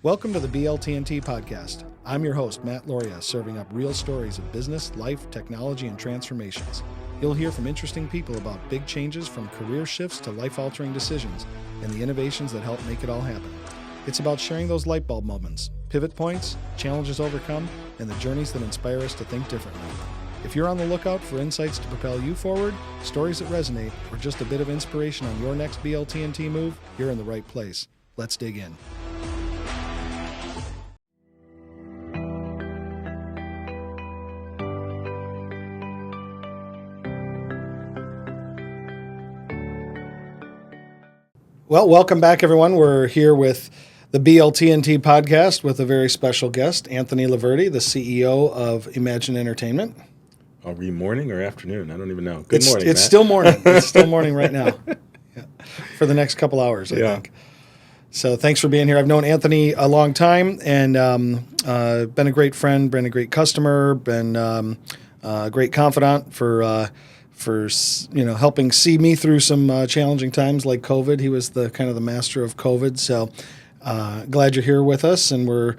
Welcome to the BLTnT podcast. I'm your host, Matt Loria, serving up real stories of business, life, technology, and transformations. You'll hear from interesting people about big changes from career shifts to life-altering decisions and the innovations that help make it all happen. It's about sharing those light bulb moments, pivot points, challenges overcome, and the journeys that inspire us to think differently. If you're on the lookout for insights to propel you forward, stories that resonate, or just a bit of inspiration on your next BLTnT move, you're in the right place. Let's dig in. Well, welcome back, everyone. We're here with the BLTnT podcast with a very special guest, Anthony LaVerde, the CEO of Emagine Entertainment. Are we morning or afternoon? I don't even know. Good morning, It's Matt. still morning. It's still morning right now. Yeah. For the next couple hours, I think. So thanks for being here. I've known Anthony a long time and been a great friend, been a great customer, been a great confidant for helping see me through some challenging times like COVID. He was the kind of the master of COVID. So glad you're here with us, and we're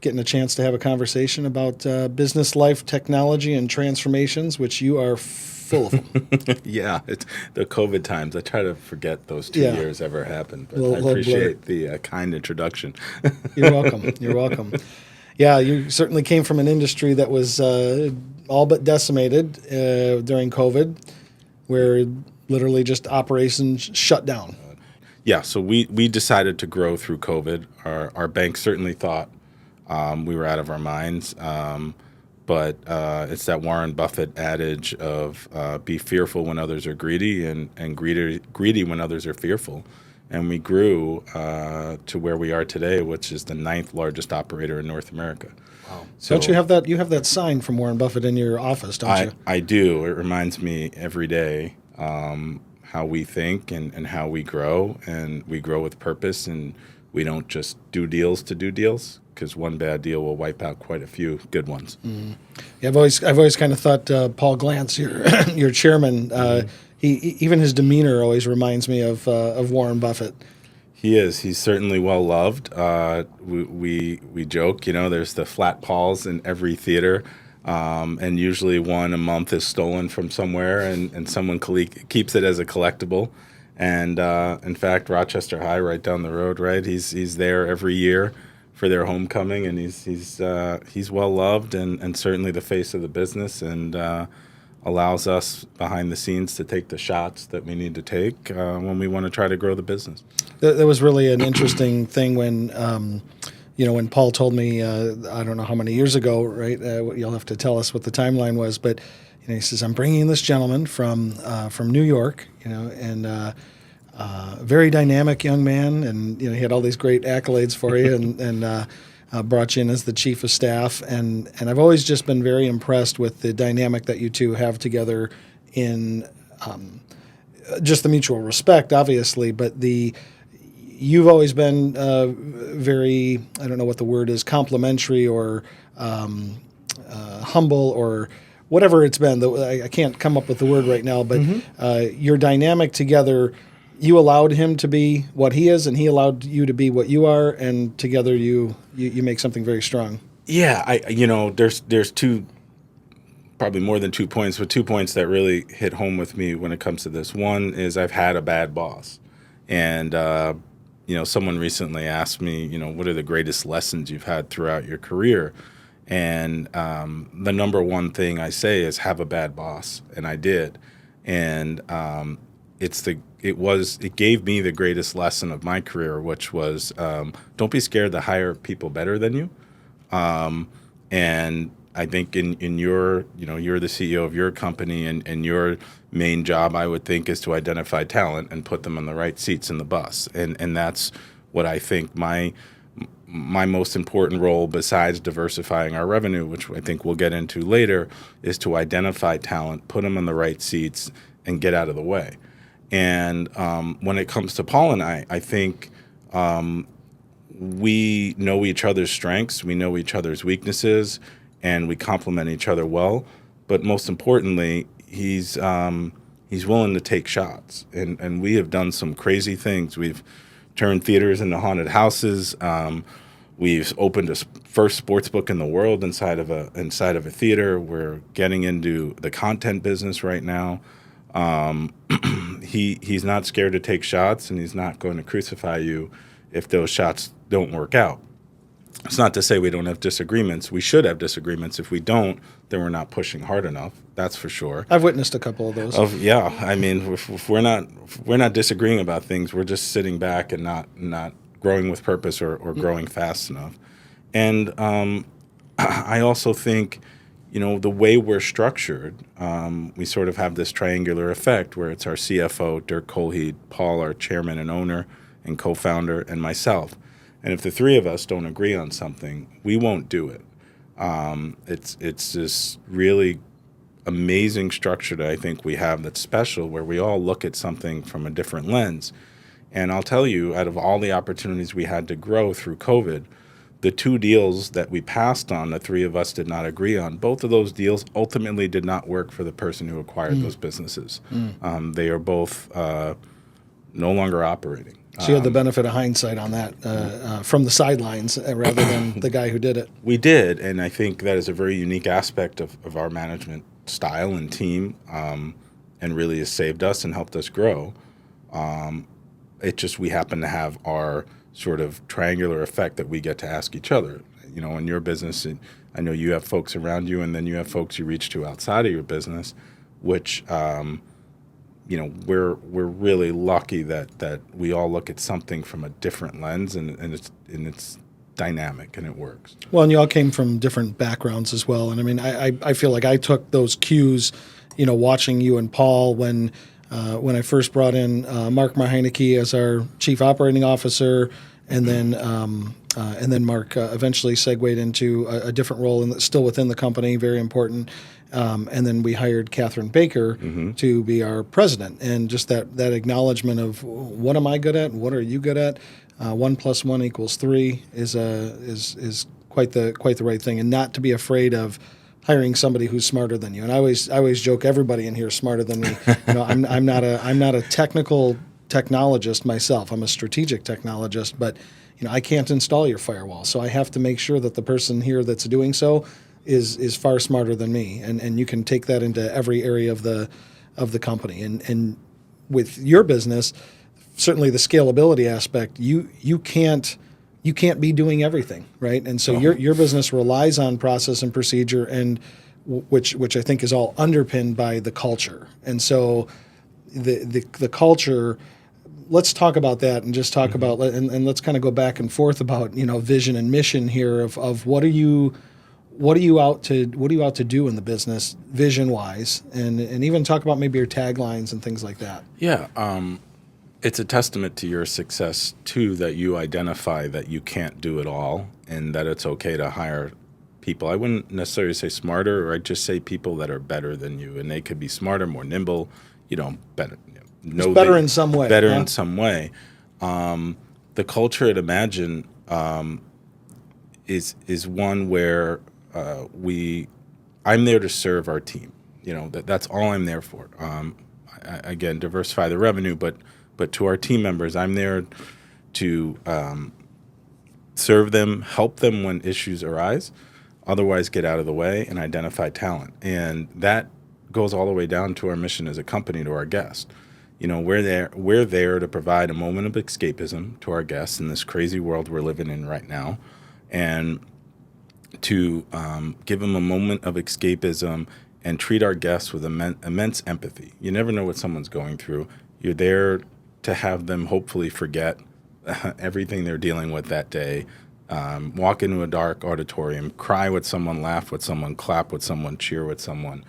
getting a chance to have a conversation about business, life, technology, and transformations, which you are full of them. Yeah, it's the COVID times. I try to forget those 2 years ever happened, but I appreciate the kind introduction. You're welcome. You're welcome. Yeah, you certainly came from an industry that was all but decimated during COVID, where literally just operations shut down. Yeah, so we decided to grow through COVID. Our bank certainly thought we were out of our minds, but it's that Warren Buffett adage of be fearful when others are greedy and greedy when others are fearful. And we grew to where we are today, which is the 9th largest operator in North America. Wow. So don't you have that? You have that sign from Warren Buffett in your office, don't you? I do. It reminds me every day how we think and how we grow. And we grow with purpose, and we don't just do deals to do deals, because one bad deal will wipe out quite a few good ones. Mm-hmm. Yeah, I've always kind of thought Paul Glantz, your chairman, he even his demeanor always reminds me of Warren Buffett. He is. He's certainly well loved. We joke, there's the flat paws in every theater, and usually one a month is stolen from somewhere, and someone keeps it as a collectible. And in fact, Rochester High, right down the road, right? He's there every year for their homecoming, and he's well loved and certainly the face of the business, and allows us behind the scenes to take the shots that we need to take when we want to try to grow the business. That was really an interesting thing when, when Paul told me, I don't know how many years ago, right? You'll have to tell us what the timeline was, but he says, I'm bringing this gentleman from New York, and very dynamic young man, and he had all these great accolades for you, and brought you in as the chief of staff, and I've always just been very impressed with the dynamic that you two have together in just the mutual respect, obviously, but you've always been very, I don't know what the word is, complementary or humble or whatever it's been. I can't come up with the word right now, but your dynamic together, you allowed him to be what he is, and he allowed you to be what you are, and together you make something very strong. Yeah, there's two, probably more than 2 points, but 2 points that really hit home with me when it comes to this. One is I've had a bad boss, and someone recently asked me, what are the greatest lessons you've had throughout your career? And the number one thing I say is have a bad boss, and I did, and it gave me the greatest lesson of my career, which was don't be scared to hire people better than you. And I think in your, you're the CEO of your company, and your main job, I would think, is to identify talent and put them in the right seats in the bus. And that's what I think my most important role, besides diversifying our revenue, which I think we'll get into later, is to identify talent, put them in the right seats, and get out of the way. And when it comes to Paul and I think we know each other's strengths, we know each other's weaknesses, and we complement each other well. But most importantly, he's willing to take shots, and we have done some crazy things. We've turned theaters into haunted houses. We've opened first sports book in the world inside of a theater. We're getting into the content business right now. He's not scared to take shots, and he's not going to crucify you if those shots don't work out. It's not to say we don't have disagreements. We should have disagreements. If we don't, then we're not pushing hard enough. That's for sure. I've witnessed a couple of those. Yeah, I mean, if we're not disagreeing about things, we're just sitting back and not growing with purpose or growing fast enough. And I also think, the way we're structured, we sort of have this triangular effect where it's our CFO, Dirk Colheed, Paul, our chairman and owner and co-founder, and myself. And if the three of us don't agree on something, we won't do it. It's this really amazing structure that I think we have that's special, where we all look at something from a different lens. And I'll tell you, out of all the opportunities we had to grow through COVID, the two deals that we passed on, the three of us did not agree on. Both of those deals ultimately did not work for the person who acquired those businesses. They are both no longer operating. So you had the benefit of hindsight on that from the sidelines rather than the guy who did it. We did, and I think that is a very unique aspect of our management style and team, and really has saved us and helped us grow. It just, we happen to have our sort of triangular effect that we get to ask each other. In your business, I know you have folks around you, and then you have folks you reach to outside of your business, which we're really lucky that we all look at something from a different lens, and it's dynamic and it works. Well, and you all came from different backgrounds as well. And I mean, I feel like I took those cues, watching you and Paul when I first brought in Mark Maheineke as our chief operating officer, and then Mark eventually segued into a different role still within the company, very important. And then we hired Catherine Baker to be our president, and just that acknowledgement of what am I good at and what are you good at. 1 + 1 = 3 is quite the right thing, and not to be afraid of hiring somebody who's smarter than you. And I always joke, everybody in here is smarter than me. I'm not a technical technologist myself. I'm a strategic technologist, but I can't install your firewall, so I have to make sure that the person here that's doing so is far smarter than me, and you can take that into every area of the company. And with your business, certainly the scalability aspect, you can't be doing everything, right? And so your business relies on process and procedure, and which I think is all underpinned by the culture. And so the culture, let's talk about that, and just talk about, and let's kind of go back and forth about vision and mission here of what are you out to do in the business vision wise, and even talk about maybe your taglines and things like that. Yeah. It's a testament to your success too, that you identify that you can't do it all, and that it's okay to hire people. I wouldn't necessarily say smarter, or I'd just say people that are better than you, and they could be smarter, more nimble, better. Better in some way. Better in some way. The culture at Emagine is one where I'm there to serve our team. That's all I'm there for. Again, diversify the revenue, but to our team members, I'm there to serve them, help them when issues arise, otherwise get out of the way, and identify talent. And that goes all the way down to our mission as a company to our guests. We're there to provide a moment of escapism to our guests in this crazy world we're living in right now, and to give them a moment of escapism and treat our guests with immense empathy. You never know what someone's going through. You're there to have them hopefully forget everything they're dealing with that day, walk into a dark auditorium, cry with someone, laugh with someone, clap with someone, cheer with someone,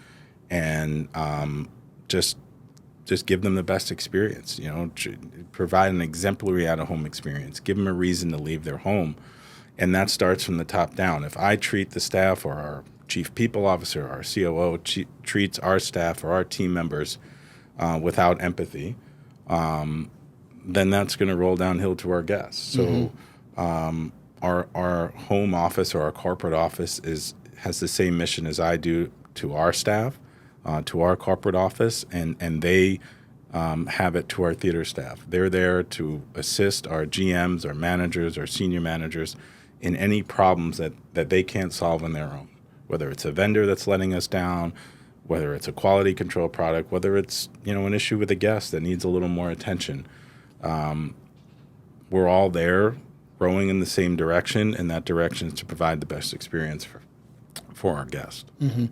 and just give them the best experience. Provide an exemplary out-of-home experience. Give them a reason to leave their home, and that starts from the top down. If I treat the staff, or our chief people officer, our COO treats our staff or our team members without empathy, then that's going to roll downhill to our guests. So our home office or our corporate office has the same mission as I do to our staff, to our corporate office, and they have it to our theater staff. They're there to assist our GMs, our managers, our senior managers in any problems that they can't solve on their own, whether it's a vendor that's letting us down, whether it's a quality control product, whether it's, an issue with a guest that needs a little more attention. We're all there rowing in the same direction, and that direction is to provide the best experience for our guests. Mm-hmm.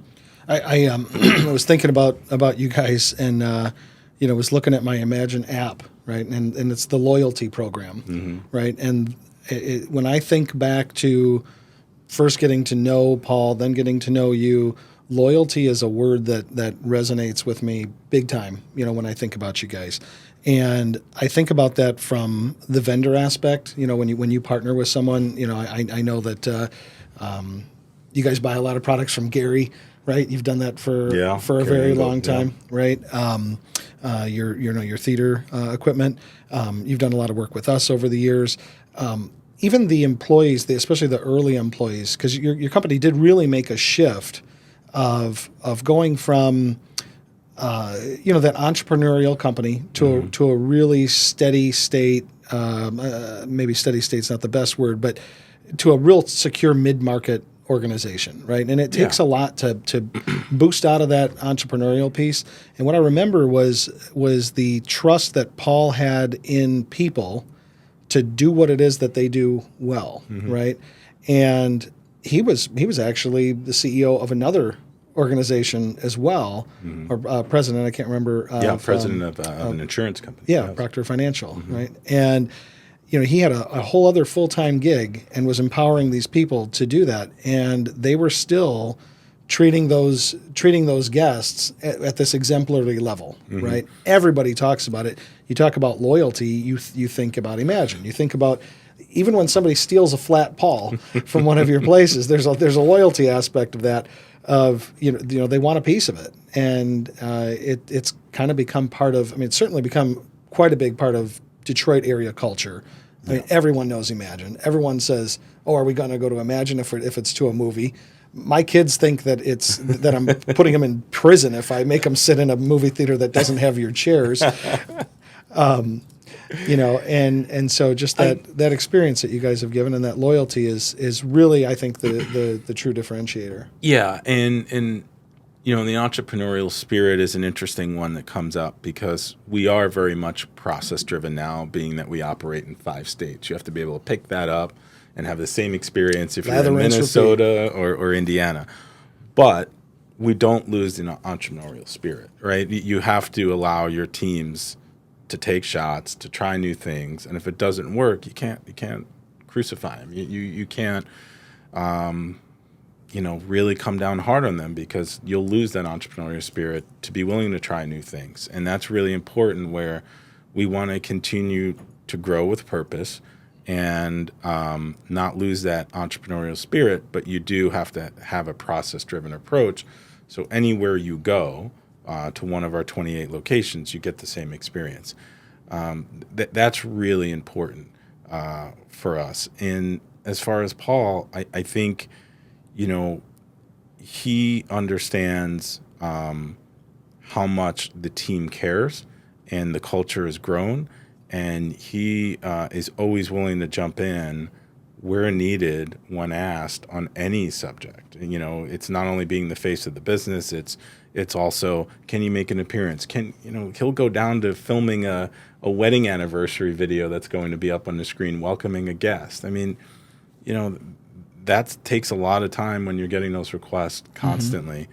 I was thinking about you guys, and was looking at my Emagine app, right, and it's the loyalty program, right, and when I think back to first getting to know Paul, then getting to know you, loyalty is a word that resonates with me big time. When I think about you guys. And I think about that from the vendor aspect. When you partner with someone, I know that you guys buy a lot of products from Gary, right? You've done that for a very long time, right? Your theater equipment. You've done a lot of work with us over the years. Even the employees, especially the early employees, because your company did really make a shift of going from that entrepreneurial company to a really steady state. Maybe steady state's not the best word, but to a real secure mid-market organization, right? And it takes a lot to boost out of that entrepreneurial piece. And what I remember was the trust that Paul had in people to do what it is that they do well, right? And he was actually the CEO of another organization as well, or president, I can't remember. President of an insurance company. Yeah, Proctor Financial, right? And he had a whole other full-time gig and was empowering these people to do that, and they were still treating those guests at this exemplary level, right? Everybody talks about it. You talk about loyalty, you think about Emagine. You think about even when somebody steals a flat Paul from one of your places, there's a loyalty aspect of that. They want a piece of it, and it's kind of become part of. I mean, it's certainly become quite a big part of Detroit area culture. I mean, everyone knows Emagine. Everyone says, "Oh, are we going to go to Emagine if it's to a movie?" My kids think that that I'm putting them in prison if I make them sit in a movie theater that doesn't have your chairs. And so just that experience that you guys have given and that loyalty is really, I think, the true differentiator. Yeah, and the entrepreneurial spirit is an interesting one that comes up because we are very much process driven now, being that we operate in 5 states. You have to be able to pick that up and have the same experience if you're in Minnesota or Indiana. But we don't lose the entrepreneurial spirit, right? You have to allow your teams to take shots, to try new things, and if it doesn't work, you can't crucify them. You can't really come down hard on them because you'll lose that entrepreneurial spirit to be willing to try new things, and that's really important. Where we want to continue to grow with purpose and not lose that entrepreneurial spirit, but you do have to have a process-driven approach. So anywhere you go, to one of our 28 locations, you get the same experience. That's really important for us. And as far as Paul, I think, he understands how much the team cares and the culture has grown, and he is always willing to jump in where needed when asked on any subject. It's not only being the face of the business, it's also, can you make an appearance? He'll go down to filming a wedding anniversary video that's going to be up on the screen, welcoming a guest. I mean, that takes a lot of time when you're getting those requests constantly.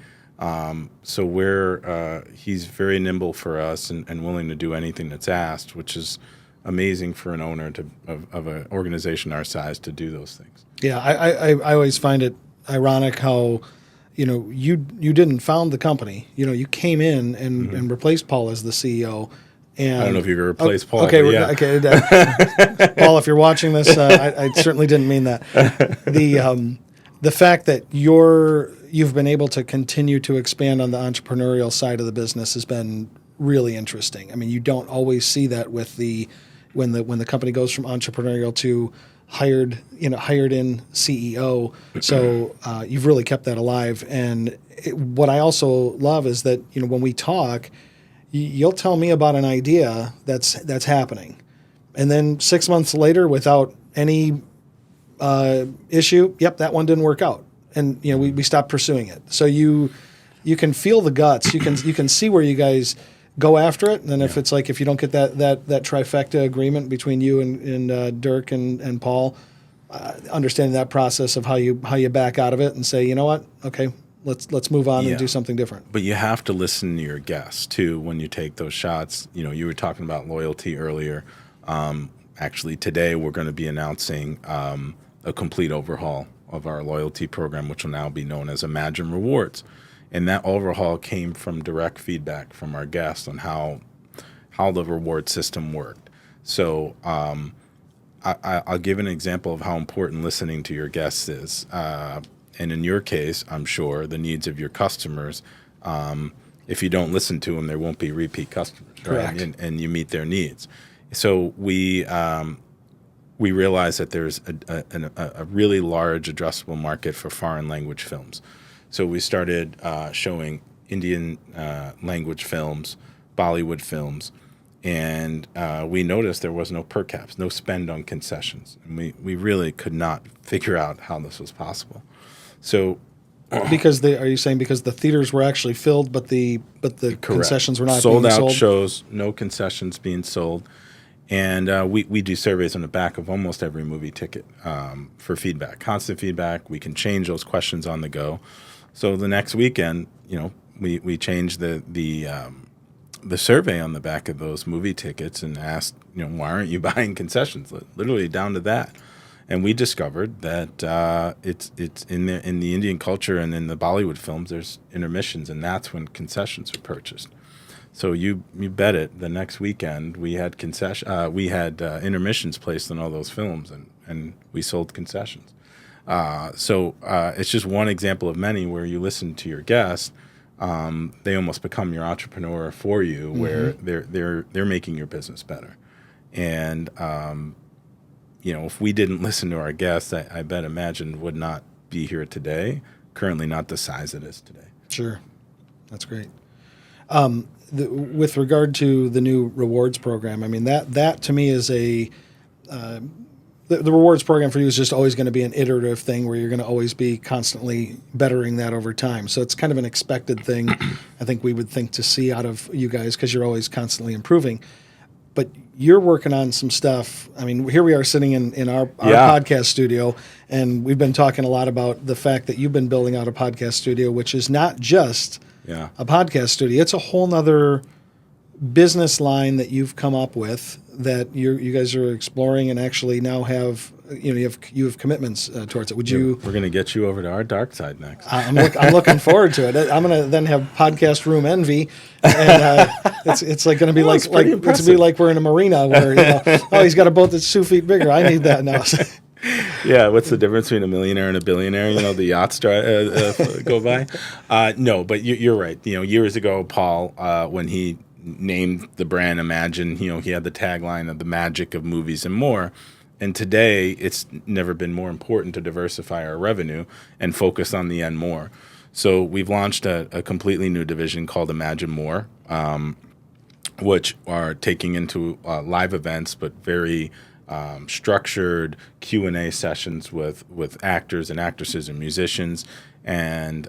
So he's very nimble for us and willing to do anything that's asked, which is amazing for an owner of an organization our size to do those things. Yeah, I always find it ironic how, you didn't found the company. You came in and replaced Paul as the CEO. And I don't know if you could replace Paul. Okay, yeah. Okay. Paul, if you're watching this, I certainly didn't mean that. The fact that you've been able to continue to expand on the entrepreneurial side of the business has been really interesting. I mean, you don't always see that with when the company goes from entrepreneurial to hired in CEO. So you've really kept that alive. And what I also love is that when we talk, you'll tell me about an idea that's happening, and then 6 months later, without any issue. Yep, that one didn't work out, and we stopped pursuing it. So you can feel the guts. You can see where you guys go after it. And then if you don't get that trifecta agreement between you and Dirk and Paul, understanding that process of how you back out of it and say, you know what, okay, let's move on and do something different. But you have to listen to your guests too when you take those shots. You were talking about loyalty earlier. Actually, today we're going to be announcing a complete overhaul of our loyalty program, which will now be known as Emagine Rewards. And that overhaul came from direct feedback from our guests on how the reward system worked. So I'll give an example of how important listening to your guests is. And in your case, I'm sure, the needs of your customers, if you don't listen to them, there won't be repeat customers. Correct. Right? And you meet their needs. So we realize that there's a really large addressable market for foreign language films. So we started showing Indian language films, Bollywood films, and we noticed there was no per caps, no spend on concessions. And we really could not figure out how this was possible. So are you saying because the theaters were actually filled, but the concessions were not being sold? Sold out shows, no concessions being sold. And we do surveys on the back of almost every movie ticket for feedback, constant feedback. We can change those questions on the go. So the next weekend, we changed the survey on the back of those movie tickets and asked, why aren't you buying concessions? Literally down to that. And we discovered that it's in the Indian culture and in the Bollywood films, there's intermissions, and that's when concessions are purchased. So you bet it. The next weekend we had intermissions placed in all those films, and we sold concessions. So it's just one example of many where you listen to your guests. They almost become your entrepreneur for you, where they're making your business better. And if we didn't listen to our guests, I bet Emagine would not be here today. Currently, not the size it is today. Sure, that's great. With regard to the new rewards program, I mean that to me is the rewards program for you is just always going to be an iterative thing where you're going to always be constantly bettering that over time. So it's kind of an expected thing, I think we would think to see out of you guys because you're always constantly improving. But you're working on some stuff. I mean, here we are sitting in our podcast studio, and we've been talking a lot about the fact that you've been building out a podcast studio, which is not just a podcast studio. It's a whole nother business line that you've come up with that you guys are exploring and actually now have you have commitments towards it. We're going to get you over to our dark side next. I'm looking forward to it. I'm going to then have podcast room envy, and it's like going to be like it's going to be like we're in a marina where he's got a boat that's 2 feet bigger. I need that now. Yeah, what's the difference between a millionaire and a billionaire? The yachts go by. No, but you're right. Years ago, Paul, when he named the brand Emagine, he had the tagline of the magic of movies and more. And today, it's never been more important to diversify our revenue and focus on the end more. So we've launched a completely new division called Emagine More, which are taking into live events, but very structured Q&A sessions with actors and actresses and musicians, and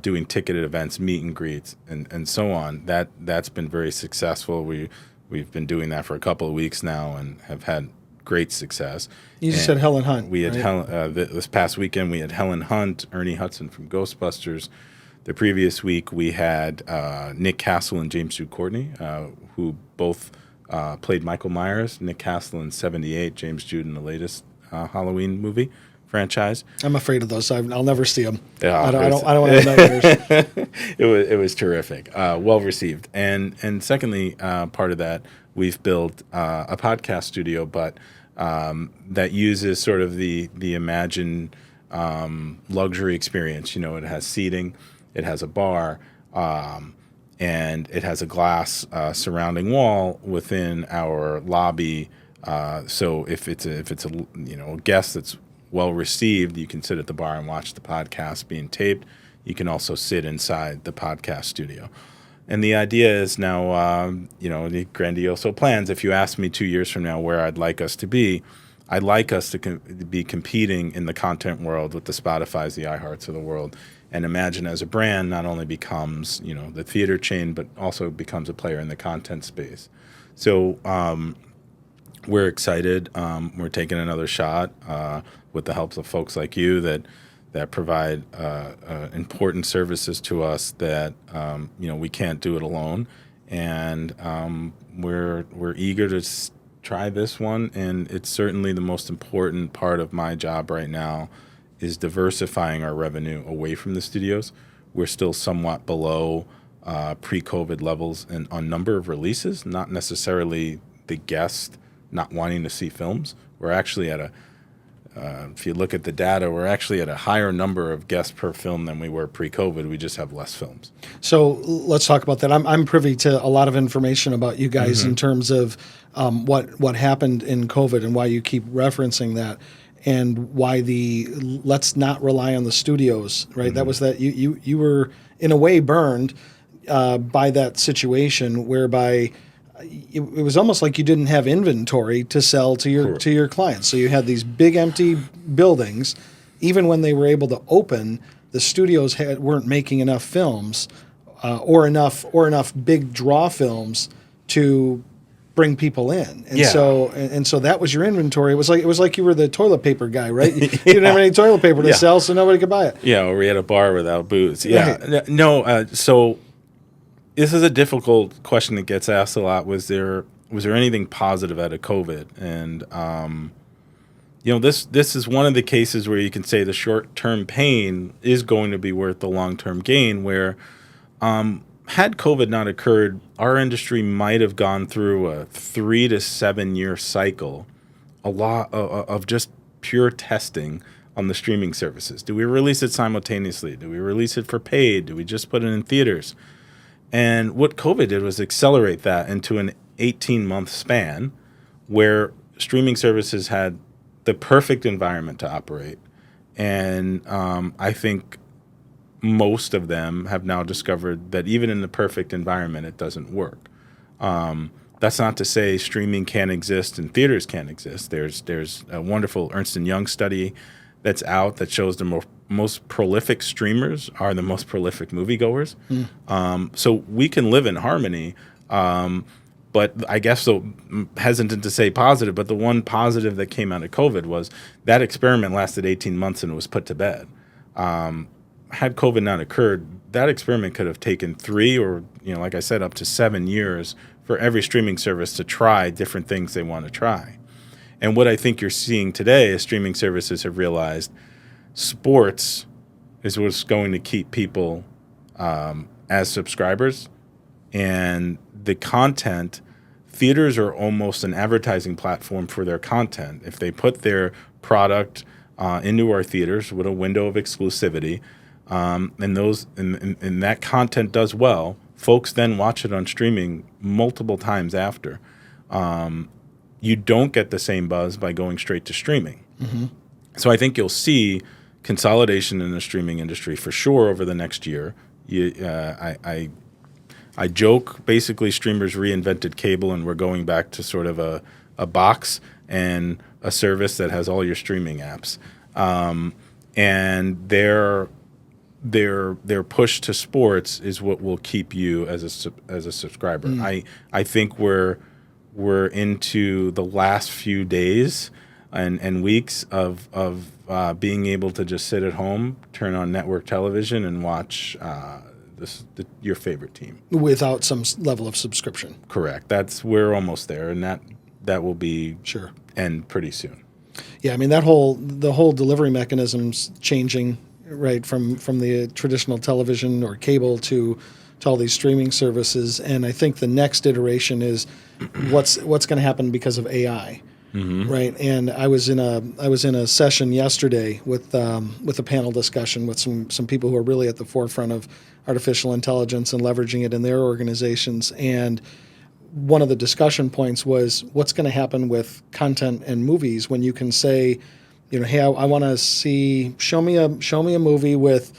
doing ticketed events, meet and greets, and so on. That's been very successful. We've been doing that for a couple of weeks now and have had great success. You just said Helen Hunt. We had right? This past weekend we had Helen Hunt, Ernie Hudson from Ghostbusters. The previous week we had Nick Castle and James Jude Courtney, who both played Michael Myers. Nick Castle in '78, James Jude in the latest Halloween movie franchise. I'm afraid of those. I'll never see them. Yeah, I don't want to have nightmares. It was terrific, well received, and secondly, part of that we've built a podcast studio, but that uses sort of the Emagine luxury experience. It has seating, it has a bar, and it has a glass surrounding wall within our lobby. So if it's a guest that's well received, you can sit at the bar and watch the podcast being taped. You can also sit inside the podcast studio. And the idea is now, the grandioso plans. If you ask me 2 years from now where I'd like us to be, I like us to be competing in the content world with the Spotifys, the iHearts of the world. And Emagine as a brand not only becomes, the theater chain, but also becomes a player in the content space. So we're excited. We're taking another shot with the help of folks like you that provide important services to us that we can't do it alone. And we're eager to try this one. And it's certainly the most important part of my job right now is diversifying our revenue away from the studios. We're still somewhat below pre-COVID levels on number of releases, not necessarily the guest not wanting to see films. We're actually at if you look at the data, we're actually at a higher number of guests per film than we were pre-COVID. We just have less films. So let's talk about that. I'm privy to a lot of information about you guys in terms of what happened in COVID and why you keep referencing that, and why let's not rely on the studios, right? That was that you were in a way burned by that situation whereby it was almost like you didn't have inventory to sell to your clients. So you had these big empty buildings. Even when they were able to open, the studios weren't making enough films or enough big draw films to bring people in. And so that was your inventory. It was like you were the toilet paper guy, right? You didn't have any toilet paper to sell, so nobody could buy it. Yeah, or we had a bar without booze. Yeah. Right. No, so this is a difficult question that gets asked a lot. Was there anything positive out of COVID? And this is one of the cases where you can say the short-term pain is going to be worth the long-term gain. Where had COVID not occurred, our industry might have gone through a 3 to 7 year cycle, a lot of just pure testing on the streaming services. Do we release it simultaneously? Do we release it for paid? Do we just put it in theaters? And what COVID did was accelerate that into an 18-month span where streaming services had the perfect environment to operate. And I think most of them have now discovered that even in the perfect environment, it doesn't work. That's not to say streaming can't exist and theaters can't exist. There's a wonderful Ernst & Young study that's out that shows the most prolific streamers are the most prolific moviegoers. So we can live in harmony. But I guess so hesitant to say positive, but the one positive that came out of COVID was that experiment lasted 18 months and it was put to bed. Had COVID not occurred, that experiment could have taken 3 or, like I said, up to 7 years for every streaming service to try different things they want to try. And what I think you're seeing today is streaming services have realized sports is what's going to keep people as subscribers. And the content, theaters are almost an advertising platform for their content. If they put their product into our theaters with a window of exclusivity, and that content does well, folks then watch it on streaming multiple times after. You don't get the same buzz by going straight to streaming. So I think you'll see consolidation in the streaming industry for sure over the next year. I joke, basically streamers reinvented cable and we're going back to sort of a box and a service that has all your streaming apps. And their push to sports is what will keep you as a subscriber. I think we're into the last few days and weeks of being able to just sit at home, turn on network television, and watch your favorite team without some level of subscription. Correct. We're almost there, and that will be end pretty soon. Yeah, I mean the whole delivery mechanism's changing, right, from the traditional television or cable to all these streaming services, and I think the next iteration is what's going to happen because of AI. Right, and I was in a session yesterday with a panel discussion with some people who are really at the forefront of artificial intelligence and leveraging it in their organizations. And one of the discussion points was what's going to happen with content and movies when you can say, hey, I want to show me a movie with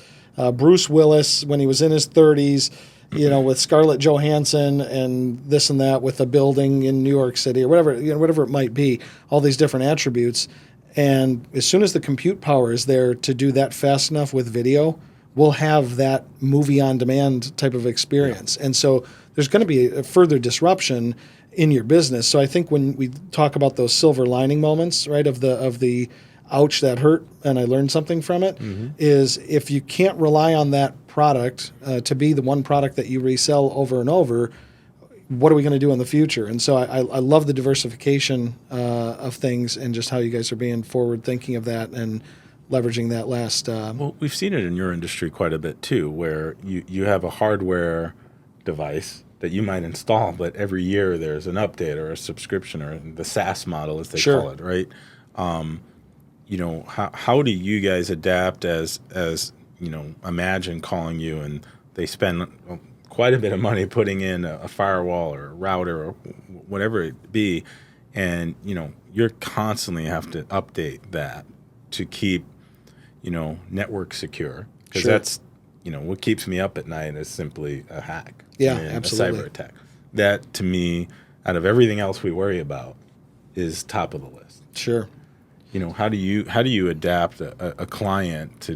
Bruce Willis when he was in his 30s. with Scarlett Johansson and this and that with a building in New York City or whatever, whatever it might be, all these different attributes. And as soon as the compute power is there to do that fast enough with video, we'll have that movie on demand type of experience. And so there's going to be a further disruption in your business. So I think when we talk about those silver lining moments, right, of the ouch, that hurt and I learned something from it, is if you can't rely on that product to be the one product that you resell over and over, what are we going to do in the future? And so I love the diversification of things and just how you guys are being forward thinking of that and leveraging that last. Well, we've seen it in your industry quite a bit too, where you have a hardware device that you might install, but every year there's an update or a subscription or the SaaS model, as they call it, right? How do you guys adapt as Emagine calling you and they spend quite a bit of money putting in a firewall or a router or whatever it be, and you're constantly have to update that to keep network secure, because that's what keeps me up at night is simply a hack, absolutely, a cyber attack. That to me, out of everything else we worry about, is top of the list. Sure. How do you adapt a client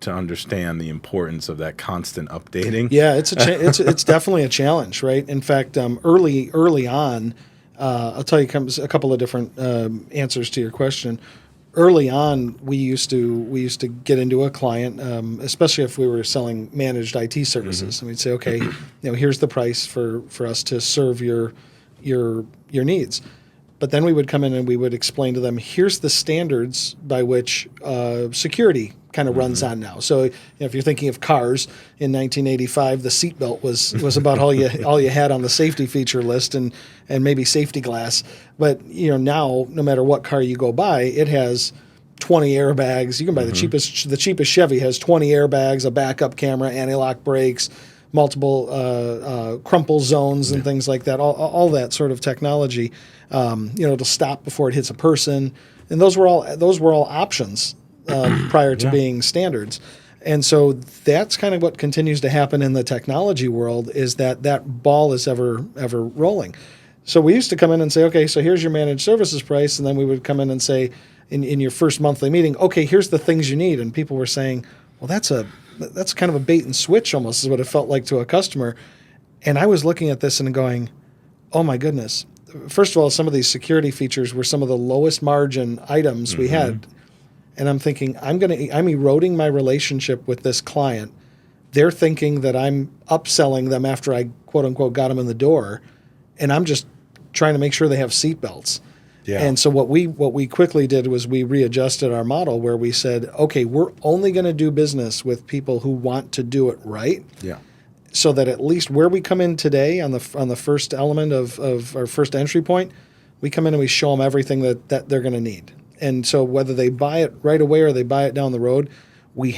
to understand the importance of that constant updating? Yeah, it's definitely a challenge, right? In fact, early on, I'll tell you a couple of different answers to your question. Early on, we used to get into a client, especially if we were selling managed IT services, and we'd say, okay, here's the price for us to serve your needs. But then we would come in and we would explain to them, here's the standards by which security kind of runs on now. So if you're thinking of cars in 1985, the seatbelt was about all you had on the safety feature list, and maybe safety glass. But now, no matter what car you go buy, it has 20 airbags. You can buy the cheapest Chevy has 20 airbags, a backup camera, anti-lock brakes, multiple crumple zones and things like that. All that sort of technology. To stop before it hits a person, and those were all options prior to being standards. And so that's kind of what continues to happen in the technology world, is that ball is ever rolling. So we used to come in and say, okay, so here's your managed services price, and then we would come in and say, in your first monthly meeting, okay, here's the things you need, and people were saying, well, that's kind of a bait and switch almost, is what it felt like to a customer. And I was looking at this and going, oh my goodness. First of all, some of these security features were some of the lowest margin items we had. And I'm thinking, I'm eroding my relationship with this client. They're thinking that I'm upselling them after I, quote unquote, got them in the door. And I'm just trying to make sure they have seatbelts. Yeah. And so what we quickly did was we readjusted our model, where we said, okay, we're only going to do business with people who want to do it right. Yeah. So that at least where we come in today on the first element of our first entry point, we come in and we show them everything that they're going to need. And so whether they buy it right away or they buy it down the road, we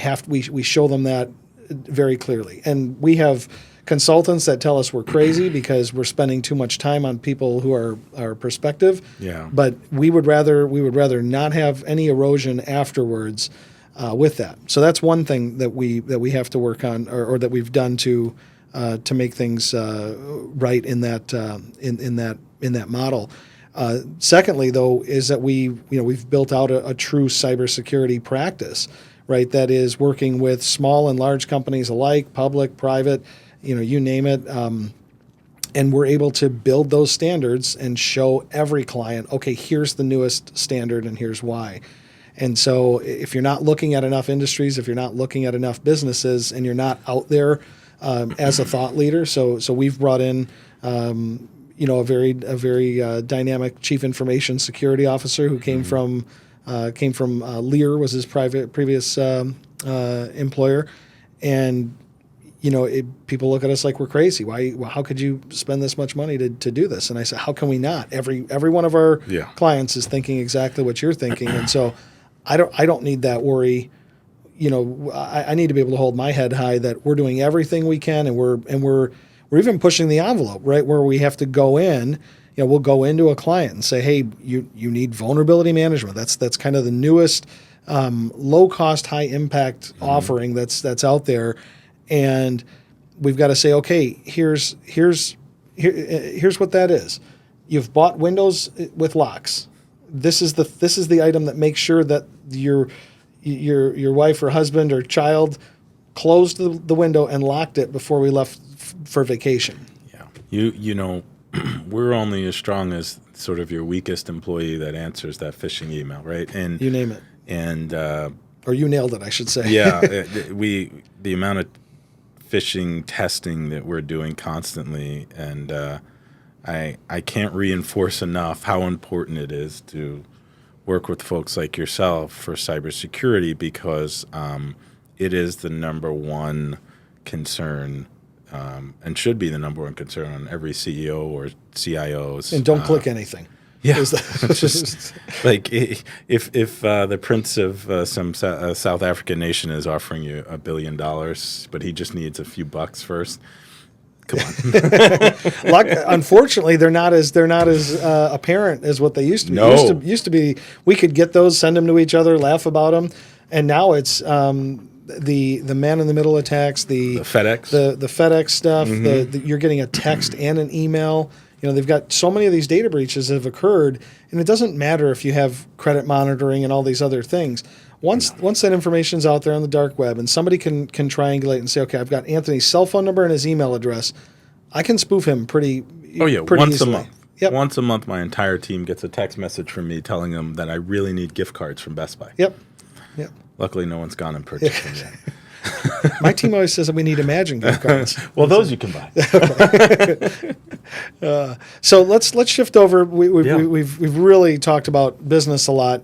show them that very clearly. And we have consultants that tell us we're crazy because we're spending too much time on people who are prospective. Yeah. But we would rather not have any erosion afterwards with that. So that's one thing that we have to work on, or that we've done to make things right in that model. Secondly, though, is that we've built out a true cybersecurity practice, right? That is working with small and large companies alike, public, private, you name it. And we're able to build those standards and show every client, okay, here's the newest standard and here's why. And so if you're not looking at enough industries, if you're not looking at enough businesses, and you're not out there as a thought leader, so we've brought in a very dynamic chief information security officer who came from Lear, was his previous employer, and people look at us like we're crazy. Why? How could you spend this much money to do this? And I said, how can we not? Every one of our clients is thinking exactly what you're thinking, and so I don't need that worry. I need to be able to hold my head high that we're doing everything we can, and we're even pushing the envelope, right? Where we have to go in. We'll go into a client and say, hey, you need vulnerability management. That's kind of the newest low cost, high impact offering that's out there. And we've got to say, okay, here's what that is. You've bought windows with locks. This is the item that makes sure that your wife or husband or child closed the window and locked it before we left for vacation. Yeah. You know, we're only as strong as sort of your weakest employee that answers that phishing email, right? And You name it. And Or you nailed it, I should say. yeah, the amount of phishing testing that we're doing constantly, and I can't reinforce enough how important it is to work with folks like yourself for cybersecurity, because it is the number one concern, and should be the number one concern on every CEO or CIO's. And don't click anything. Yeah, just like if the prince of some South African nation is offering you $1 billion, but he just needs a few bucks first. Come on. Unfortunately, they're not as apparent as what they used to be. No. Used to be we could get those, send them to each other, laugh about them, and now it's the man in the middle attacks, the FedEx, the FedEx stuff. You're getting a text and an email. You know, they've got so many of these data breaches that have occurred, and it doesn't matter if you have credit monitoring and all these other things. Once that information's out there on the dark web and somebody can triangulate and say, okay, I've got Anthony's cell phone number and his email address, I can spoof him pretty once easily. a month. Yep. Once a month, my entire team gets a text message from me telling them that I really need gift cards from Best Buy. Yep. Luckily, no one's gone and purchased them yet. My team always says that we need Emagine gift cards. Well, those you can buy. So let's shift over. We've really talked about business a lot.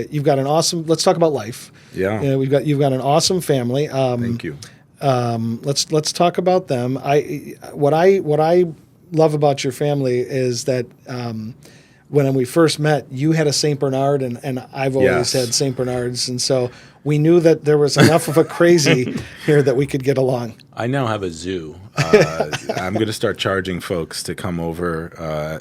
You've got an awesome. Let's talk about life. Yeah. You've got an awesome family. Thank you. Let's talk about them. What I love about your family is that when we first met, you had a Saint Bernard, and I've always had Saint Bernards, and so we knew that there was enough of a crazy here that we could get along. I now have a zoo. I'm going to start charging folks to come over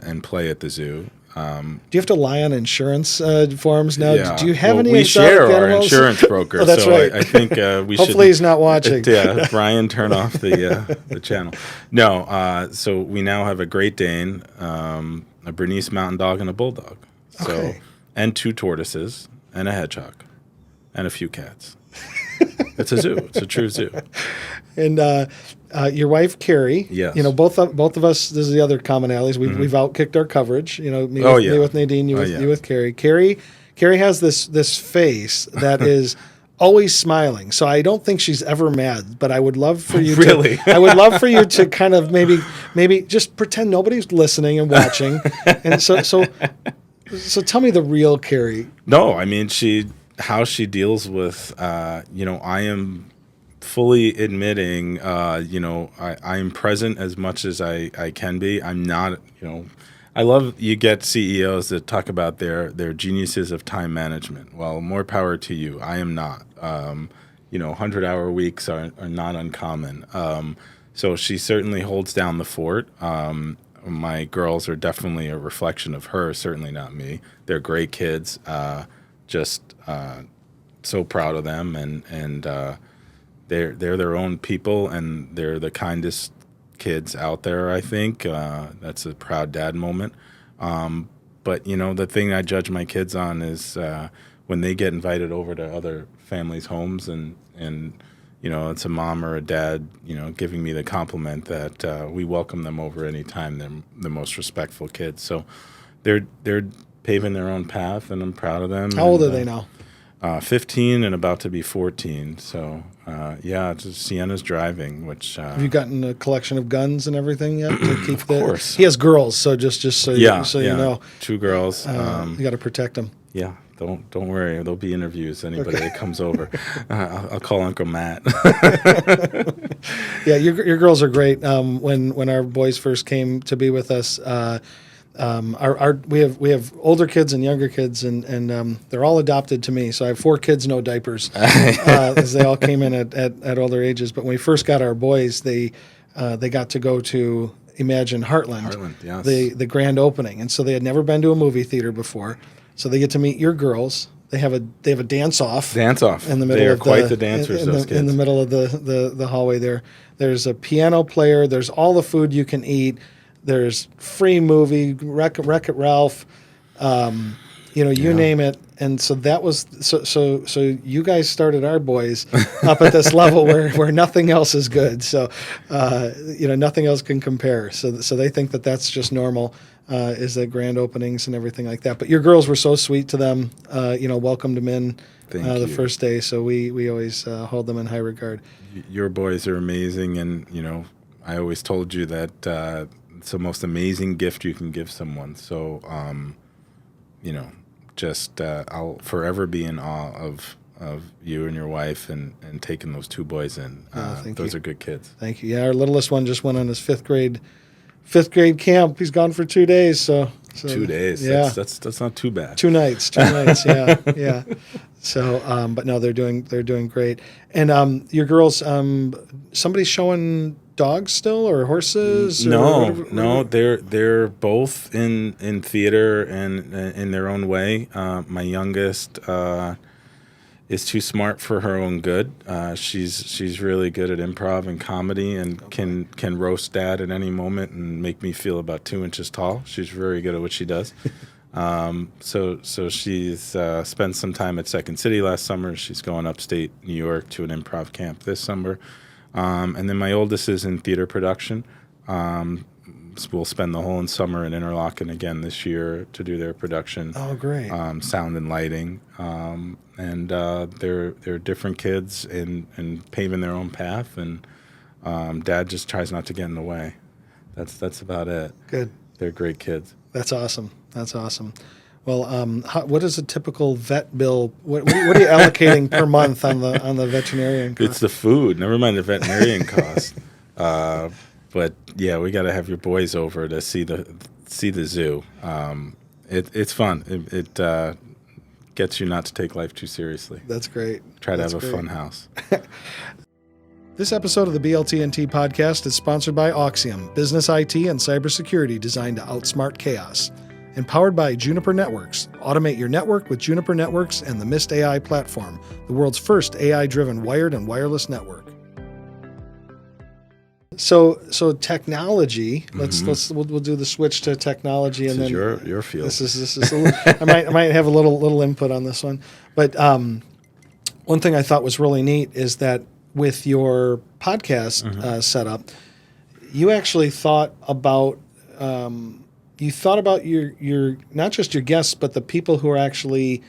and play at the zoo. Do you have to lie on insurance forms now? Yeah. Do you have any? We share our animals? insurance broker. Oh, that's so right. I think we should. Hopefully he's not watching. Yeah, Brian, turn off the channel. No, so we now have a Great Dane, a Bernese Mountain Dog, and a Bulldog. So, Okay. and 2 tortoises, and a hedgehog, and a few cats. It's a zoo. It's a true zoo. And your wife, Carrie. Yes. You know, both of us. This is the other commonalities. We've outkicked our coverage. You know, me with Nadine, you with Carrie. Carrie has this face that is always smiling. So I don't think she's ever mad. But I would love for you Really? I would love for you to kind of maybe just pretend nobody's listening and watching. And so tell me the real Carrie. No, I mean how she deals with I am fully admitting I am present as much as I can be. I'm not, I love you get CEOs that talk about their geniuses of time management. Well, more power to you. I am not. 100-hour weeks are not uncommon. So she certainly holds down the fort. My girls are definitely a reflection of her, certainly not me. They're great kids. Just so proud of them, and they're their own people, and they're the kindest kids out there, I think. That's a proud dad moment. But the thing I judge my kids on is when they get invited over to other families' homes, and it's a mom or a dad giving me the compliment that we welcome them over anytime. They're the most respectful kids, so they're paving their own path, and I'm proud of them. How old are they now? 15 and about to be 14. So, Sienna's driving, which... Have you gotten a collection of guns and everything yet? To keep of course. He has girls, so just so you know. 2 girls. You got to protect them. Yeah, don't worry. There'll be interviews. Anybody that comes over. I'll call Uncle Matt. Yeah, your girls are great. When our boys first came to be with us... we have older kids and younger kids, and they're all adopted to me. So I have 4 kids, no diapers, as they all came in at older ages. But when we first got our boys, they got to go to Emagine Heartland, yes. the grand opening, and so they had never been to a movie theater before. So they get to meet your girls, They have a dance off. Dance off. In the middle They are of quite the dancers, in those the, kids. in the middle of the hallway there. There's a piano player. There's all the food you can eat. There's free movie, Wreck-It Ralph, you name it. And so that was so you guys started our boys up at this level where nothing else is good. So nothing else can compare. So they think that that's just normal. Is the grand openings and everything like that. But your girls were so sweet to them. Welcomed them in the first day. So we always hold them in high regard. Your boys are amazing, and I always told you that it's the most amazing gift you can give someone. So I'll forever be in awe of you and your wife and taking those two boys in. Those are good kids. Thank you. Yeah, our littlest one just went on his fifth grade camp. He's gone for 2 days. So 2 days. Yeah, that's not too bad. 2 nights. Yeah, yeah. So, but no, they're doing great. And your girls, somebody's showing dogs still or horses? No, they're both in theater and in their own way. My youngest is too smart for her own good. She's really good at improv and comedy and can roast dad at any moment and make me feel about 2 inches tall. She's very good at what she does. So she's spent some time at Second City last summer. She's going upstate New York to an improv camp this summer. And then my oldest is in theater production. We'll spend the whole summer in Interlochen again this year to do their production. Oh, great. Sound and lighting. And they're different kids and paving their own path. And Dad just tries not to get in the way. That's about it. Good. They're great kids. That's awesome. Well, what is a typical vet bill? What are you allocating per month on the veterinarian cost? It's the food. Never mind the veterinarian cost. But yeah, we got to have your boys over to see the zoo. It's fun. It gets you not to take life too seriously. That's great. Try to have a fun house. This episode of the BLTnT podcast is sponsored by Auxium, business IT and cybersecurity designed to outsmart chaos. Empowered by Juniper Networks. Automate your network with Juniper Networks and the Mist AI platform, the world's first AI-driven wired and wireless network. So technology. We'll do the switch to technology, and this then is your field. This is a little, I might have a little input on this one, but one thing I thought was really neat is that with your podcast setup, you actually thought about your not just your guests, but the people who are actually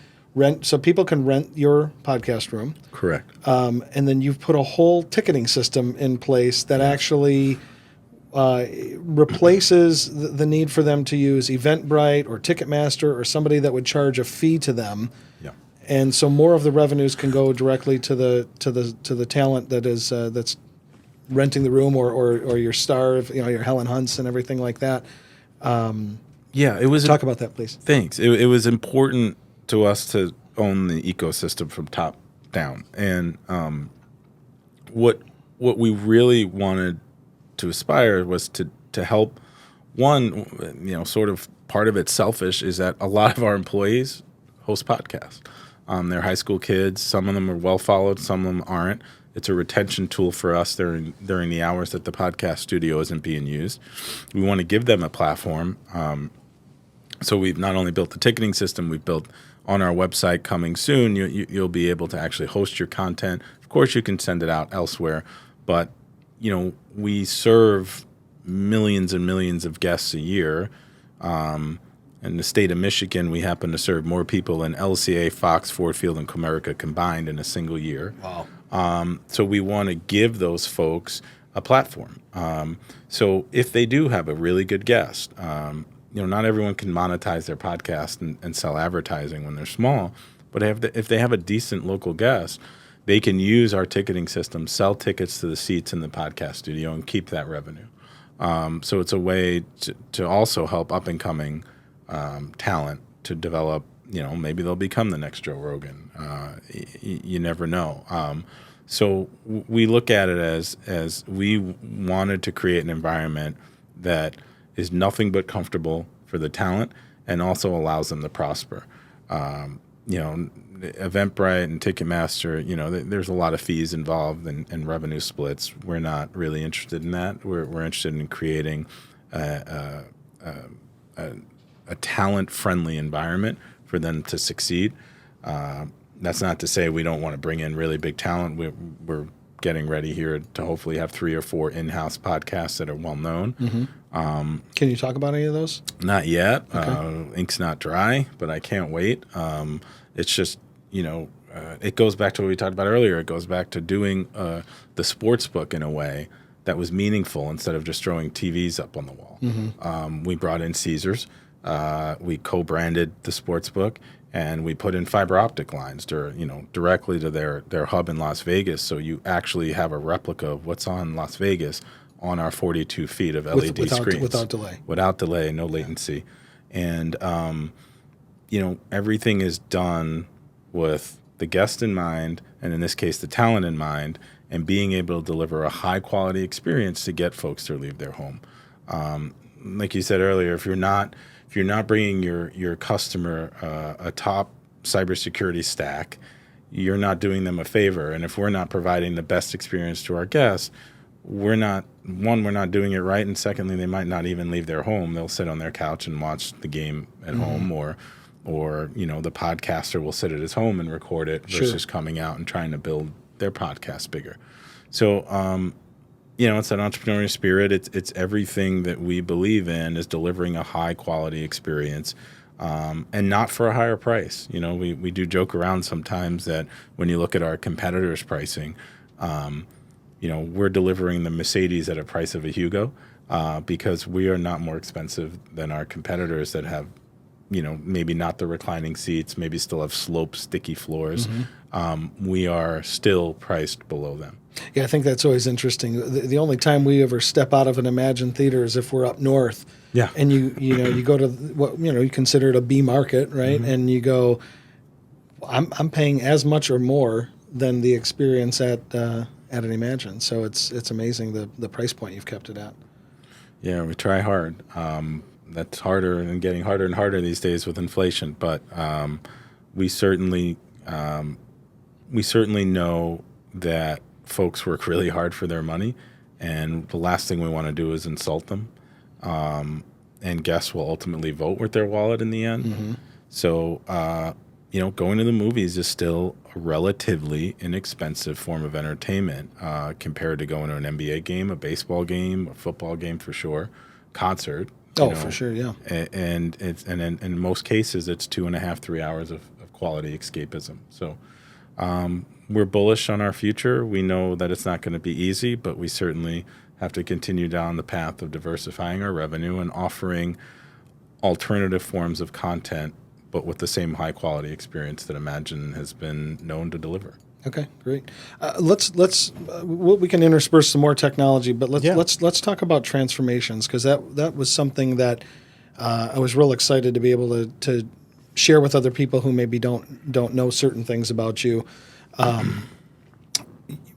so people can rent your podcast room. Correct. And then you've put a whole ticketing system in place that actually replaces the need for them to use Eventbrite or Ticketmaster or somebody that would charge a fee to them. Yeah. And so more of the revenues can go directly to the talent that is that's renting the room or your star, your Helen Hunts and everything like that. It was talk about that, please. Thanks. It was important to us to own the ecosystem from top down, and what we really wanted to aspire was to help. One, sort of part of it selfish is that a lot of our employees host podcasts. They're high school kids. Some of them are well followed. Some of them aren't. It's a retention tool for us during the hours that the podcast studio isn't being used. We want to give them a platform. So we've not only built the ticketing system, we've built on our website coming soon, you'll be able to actually host your content. Of course, you can send it out elsewhere, but we serve millions and millions of guests a year. In the state of Michigan, we happen to serve more people than LCA, Fox, Ford Field, and Comerica combined in a single year. Wow. So we want to give those folks a platform. So if they do have a really good guest, not everyone can monetize their podcast and sell advertising when they're small, but if they have a decent local guest, they can use our ticketing system, sell tickets to the seats in the podcast studio, and keep that revenue. So it's a way to also help up-and-coming talent to develop, maybe they'll become the next Joe Rogan. You never know. So we look at it as we wanted to create an environment that is nothing but comfortable for the talent and also allows them to prosper. Eventbrite and Ticketmaster, there's a lot of fees involved and revenue splits. We're not really interested in that. We're interested in creating a talent-friendly environment for them to succeed. That's not to say we don't want to bring in really big talent. We're getting ready here to hopefully have 3 or 4 in-house podcasts that are well-known. Can you talk about any of those? Not yet. Okay. Ink's not dry, but I can't wait. It's just, it goes back to what we talked about earlier. It goes back to doing the sports book in a way that was meaningful instead of just throwing TVs up on the wall. We brought in Caesars. We co-branded the sports book, and we put in fiber optic lines directly to their hub in Las Vegas. So you actually have a replica of what's on Las Vegas on our 42 feet of LED screens. Without delay. Without delay, no latency. And, everything is done with the guest in mind, and in this case, the talent in mind, and being able to deliver a high-quality experience to get folks to leave their home. Like you said earlier, if you're not bringing your customer a top cybersecurity stack, you're not doing them a favor. And if we're not providing the best experience to our guests, we're not doing it right, and secondly, they might not even leave their home. They'll sit on their couch and watch the game at home, or the podcaster will sit at his home and record it versus coming out and trying to build their podcast bigger. So, it's an entrepreneurial spirit. It's everything that we believe in is delivering a high quality experience, and not for a higher price. We do joke around sometimes that when you look at our competitors' pricing, we're delivering the Mercedes at a price of a Hugo, because we are not more expensive than our competitors that have, maybe not the reclining seats, maybe still have sloped, sticky floors. We are still priced below them. Yeah, I think that's always interesting. The only time we ever step out of an Emagine theater is if we're up north. Yeah. And you go to what you consider it a B market, right? And you go, I'm paying as much or more than the experience at an Emagine. So it's amazing the price point you've kept it at. Yeah, we try hard. That's harder and getting harder and harder these days with inflation. But we certainly know that folks work really hard for their money, and the last thing we want to do is insult them. And guests will ultimately vote with their wallet in the end. So, going to the movies is still a relatively inexpensive form of entertainment compared to going to an NBA game, a baseball game, a football game for sure, concert. For sure, yeah. And in most cases, it's 2.5, 3 hours of quality escapism. So we're bullish on our future. We know that it's not going to be easy, but we certainly have to continue down the path of diversifying our revenue and offering alternative forms of content, but with the same high quality experience that Emagine has been known to deliver. Okay, great. We can intersperse some more technology, but let's talk about transformations, because that was something that I was real excited to be able to share with other people who maybe don't know certain things about you.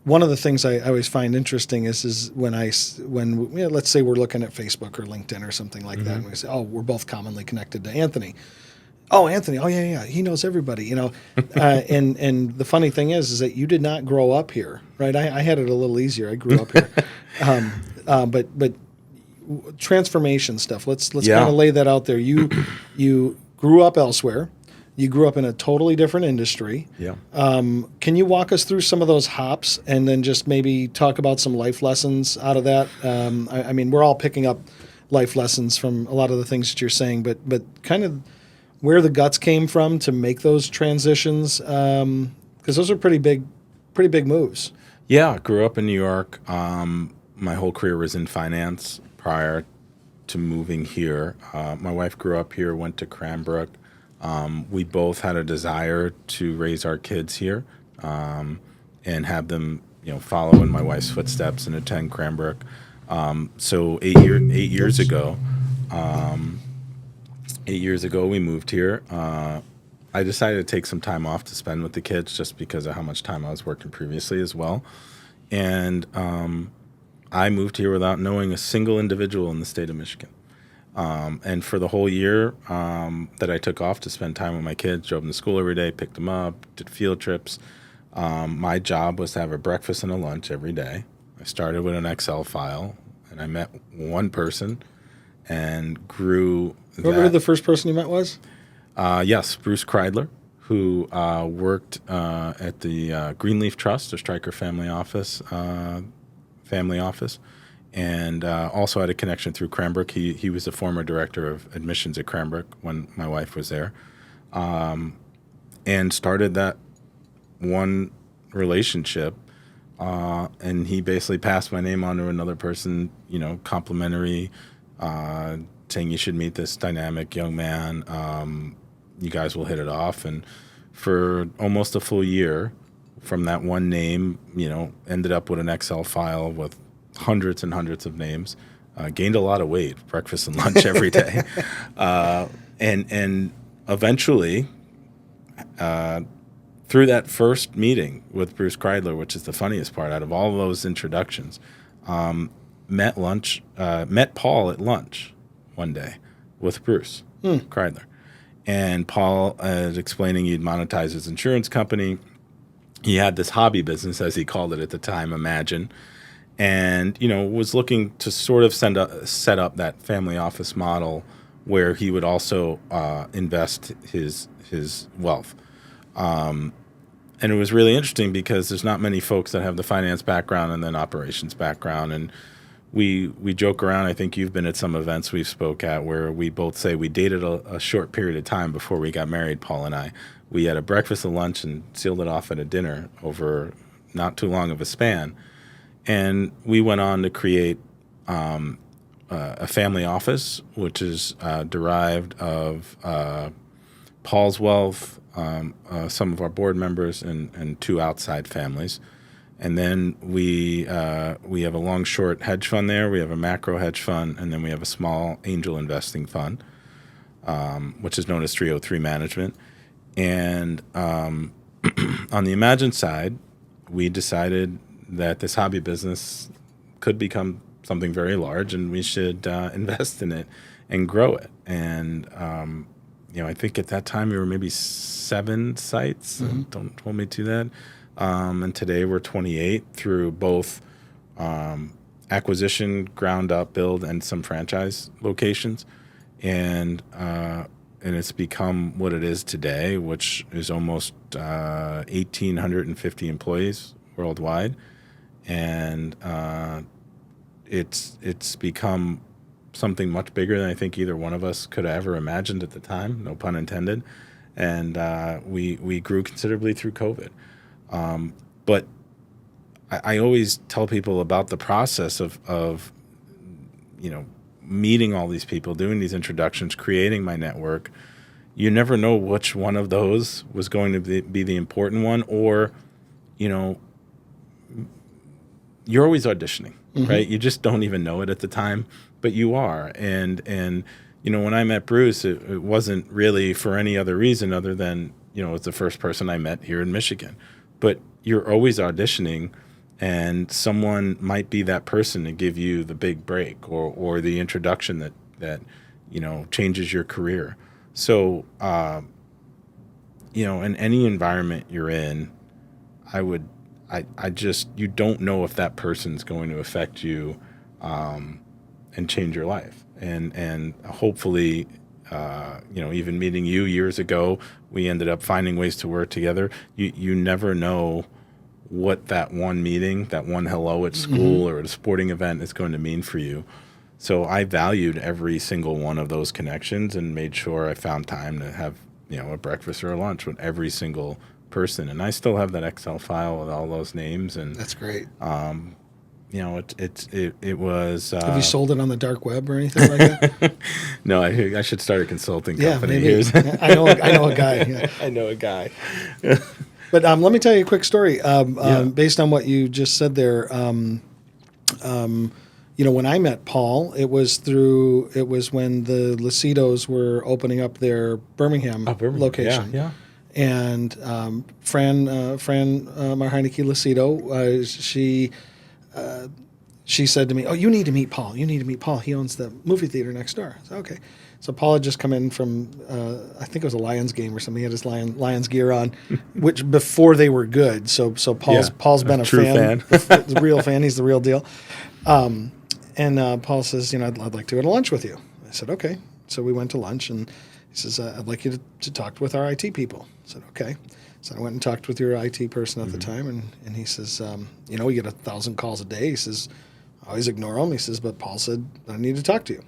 One of the things I always find interesting is when let's say we're looking at Facebook or LinkedIn or something like that, and we say, oh, we're both commonly connected to Anthony. Oh, Anthony. Oh, yeah. He knows everybody, And the funny thing is that you did not grow up here, right? I had it a little easier. I grew up here. But transformation stuff. Let's kind of lay that out there. You grew up elsewhere. You grew up in a totally different industry. Yeah. Can you walk us through some of those hops and then just maybe talk about some life lessons out of that? I mean, we're all picking up life lessons from a lot of the things that you're saying, but kind of where the guts came from to make those transitions, because those are pretty big moves. Yeah, grew up in New York. My whole career was in finance prior to moving here. My wife grew up here, went to Cranbrook. We both had a desire to raise our kids here and have them, follow in my wife's footsteps and attend Cranbrook. So 8 years ago, 8 years ago, we moved here. I decided to take some time off to spend with the kids just because of how much time I was working previously as well. And I moved here without knowing a single individual in the state of Michigan. And for the whole year that I took off to spend time with my kids, drove them to school every day, picked them up, did field trips. My job was to have a breakfast and a lunch every day. I started with an Excel file, and I met one person and grew. Remember who the first person you met was? Yes, Bruce Kreidler, who worked at the Greenleaf Trust, a Stryker family office, and also had a connection through Cranbrook. He was the former director of admissions at Cranbrook when my wife was there, and started that one relationship. And he basically passed my name on to another person, complimentary, saying you should meet this dynamic young man. You guys will hit it off. And for almost a full year, from that one name, ended up with an Excel file with hundreds and hundreds of names. Gained a lot of weight, breakfast and lunch every day, and eventually, through that first meeting with Bruce Kreidler, which is the funniest part out of all of those introductions, met Paul at lunch one day with Bruce Kreidler. And Paul is explaining he'd monetize his insurance company. He had this hobby business, as he called it at the time, Emagine, and was looking to sort of set up that family office model where he would also invest his wealth. And it was really interesting because there's not many folks that have the finance background and then operations background. And we joke around. I think you've been at some events we've spoke at where we both say we dated a short period of time before we got married, Paul and I. We had a breakfast and lunch and sealed it off at a dinner over not too long of a span. And we went on to create a family office, which is derived of Paul's wealth, some of our board members, and two outside families. And then we have a long-short hedge fund there. We have a macro hedge fund, and then we have a small angel investing fund, which is known as 303 Management. And on the Emagine side, we decided that this hobby business could become something very large, and we should invest in it and grow it. And I think at that time we were maybe 7 sites. Don't hold me to that. And today we're 28 through both acquisition, ground up build, and some franchise locations. And it's become what it is today, which is almost 1,850 employees worldwide. And it's become something much bigger than I think either one of us could have ever imagined at the time, no pun intended. And we grew considerably through COVID. But I always tell people about the process of meeting all these people, doing these introductions, creating my network. You never know which one of those was going to be the important one, or, you're always auditioning, right? You just don't even know it at the time, but you are. And when I met Bruce, it wasn't really for any other reason other than, it's the first person I met here in Michigan. But you're always auditioning, and someone might be that person to give you the big break or the introduction that changes your career. So, in any environment you're in, you don't know if that person's going to affect you and change your life. And hopefully, even meeting you years ago, we ended up finding ways to work together. You never know what that one meeting, that one hello at school or at a sporting event is going to mean for you. So I valued every single one of those connections and made sure I found time to have, a breakfast or a lunch with every single person. And I still have that Excel file with all those names. And that's great. It was. Have you sold it on the dark web or anything like that? No, I should start a consulting company. Yeah, maybe. I know a guy. Yeah. I know a guy. But let me tell you a quick story. Based on what you just said there, when I met Paul, it was when the Lucidos were opening up their Birmingham location. Yeah. And Fran Marheineke Lucido, she said to me, "Oh, you need to meet Paul. You need to meet Paul. He owns the movie theater next door." I said, "Okay." So Paul had just come in from, I think it was a Lions game or something. He had his Lions gear on, which before they were good. So Paul's been a true fan. The real fan. He's the real deal. And Paul says, I'd like to go to lunch with you. I said, okay. So we went to lunch, and he says, I'd like you to talk with our IT people. I said, okay. So I went and talked with your IT person at the time, and he says, we get 1,000 calls a day. He says, I always ignore them. He says, but Paul said, I need to talk to you.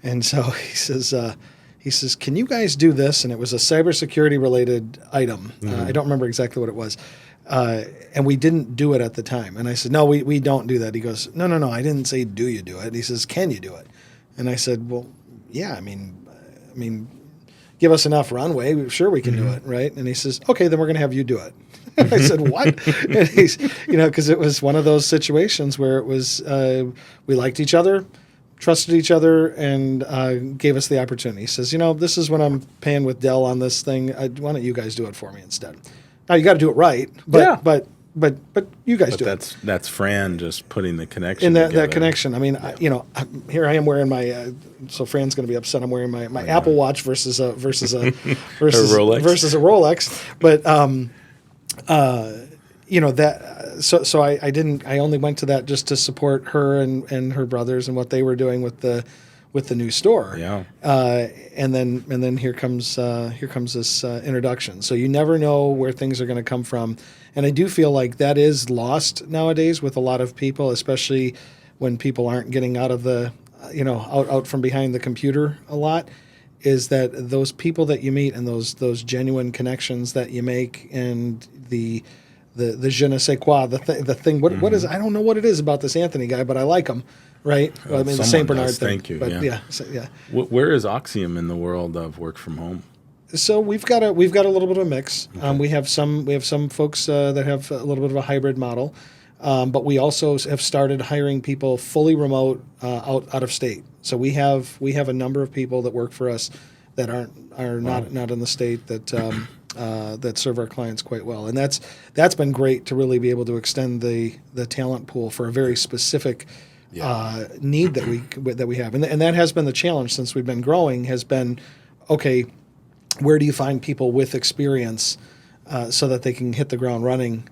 And so he says, can you guys do this? And it was a cybersecurity related item. I don't remember exactly what it was. And we didn't do it at the time. And I said, no, we don't do that. He goes, no, I didn't say, do you do it? He says, can you do it? And I said, well, yeah, I mean, give us enough runway. Sure, we can do it. Right. And he says, okay, then we're going to have you do it. I said, what? And he's, because it was one of those situations where it was, we liked each other, trusted each other, and gave us the opportunity. He says, this is what I'm paying with Dell on this thing. Why don't you guys do it for me instead? Now you got to do it right, but you guys do it. That's Fran just putting the connection in that together. connection. I mean, here I am wearing my. So Fran's going to be upset. I'm wearing my Apple Watch versus a Rolex. versus a Rolex, but that. So I didn't. I only went to that just to support her and her brothers and what they were doing with the new store. Yeah. And then here comes this introduction. So you never know where things are going to come from, and I do feel like that is lost nowadays with a lot of people, especially when people aren't getting out of the out from behind the computer a lot. Is that those people that you meet and those genuine connections that you make, and the je ne sais quoi, the thing. What is? I don't know what it is about this Anthony guy, but I like him. Right. Well, I mean, the St. Bernard thing. Thank you. But yeah. Where is Oxium in the world of work from home? So we've got a little bit of a mix. Okay. We have some folks that have a little bit of a hybrid model, but we also have started hiring people fully remote out of state. So we have a number of people that work for us that are not in the state that that serve our clients quite well, and that's been great to really be able to extend the talent pool for a very specific need that we have, and that has been the challenge since we've been growing. Has been, okay, where do you find people with experience so that they can hit the ground running,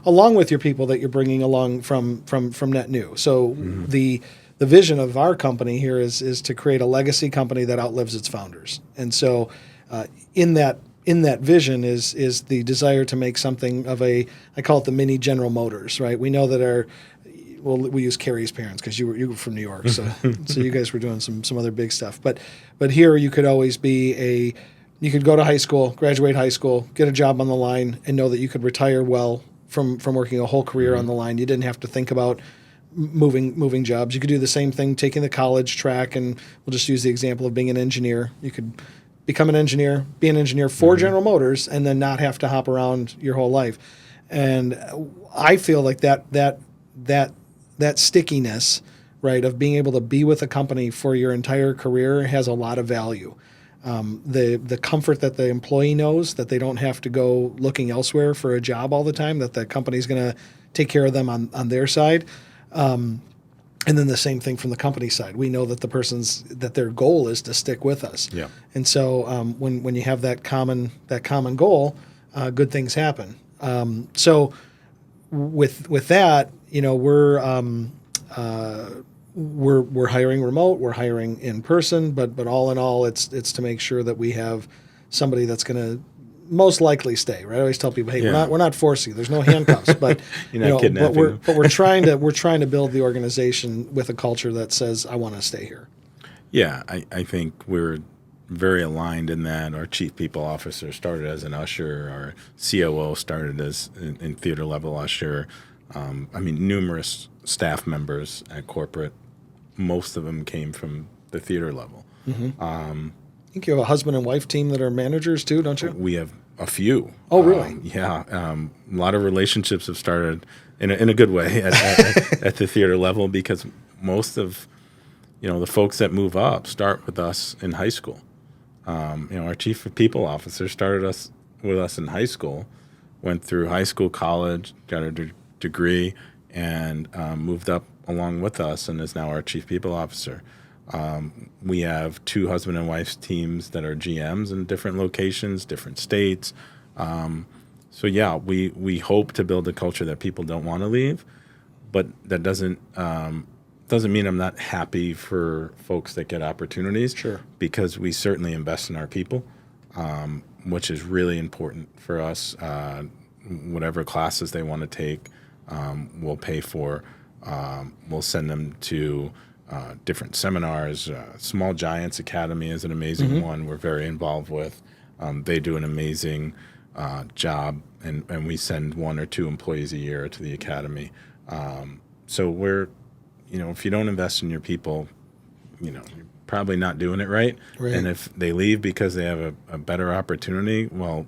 along with your people that you're bringing along from net new. So the vision of our company here is to create a legacy company that outlives its founders, and so in that vision is the desire to make something of I call it the mini General Motors, right? We know that we use Carrie's parents because you were from New York, so you guys were doing some other big stuff. But here you could always be you could go to high school, graduate high school, get a job on the line, and know that you could retire well from working a whole career on the line. You didn't have to think about moving jobs. You could do the same thing, taking the college track, and we'll just use the example of being an engineer. You could become an engineer, be an engineer for General Motors, and then not have to hop around your whole life. And I feel like that stickiness, right, of being able to be with a company for your entire career has a lot of value. The comfort that the employee knows that they don't have to go looking elsewhere for a job all the time, that the company's going to take care of them on their side. And then the same thing from the company side. We know that that their goal is to stick with us. Yeah. And so when you have that common goal, good things happen. So with that, we're hiring remote, we're hiring in person, but all in all, it's to make sure that we have somebody that's going to most likely stay. Right? I always tell people, hey, we're not forcing you. There's no handcuffs, but we're trying to build the organization with a culture that says, I want to stay here. Yeah, I think we're very aligned in that. Our chief people officer started as an usher. Our COO started as in theater level usher. Numerous staff members at corporate. Most of them came from the theater level. Mm-hmm. I think you have a husband and wife team that are managers too, don't you? We have a few. Oh, really? A lot of relationships have started in a good way at the theater level, because most of the folks that move up start with us in high school. Our chief of people officer started with us in high school, went through high school, college, got a degree, and moved up along with us and is now our chief people officer. We have 2 husband and wife teams that are GMs in different locations, different states. So yeah, we hope to build a culture that people don't want to leave, but that doesn't mean I'm not happy for folks that get opportunities. Sure. Because we certainly invest in our people, which is really important for us. Whatever classes they want to take, we'll pay for. We'll send them to different seminars. Small Giants Academy is an amazing one we're very involved with. They do an amazing job, and we send 1 or 2 employees a year to the academy. So we're, if you don't invest in your people, you're probably not doing it right. And if they leave because they have a better opportunity, well,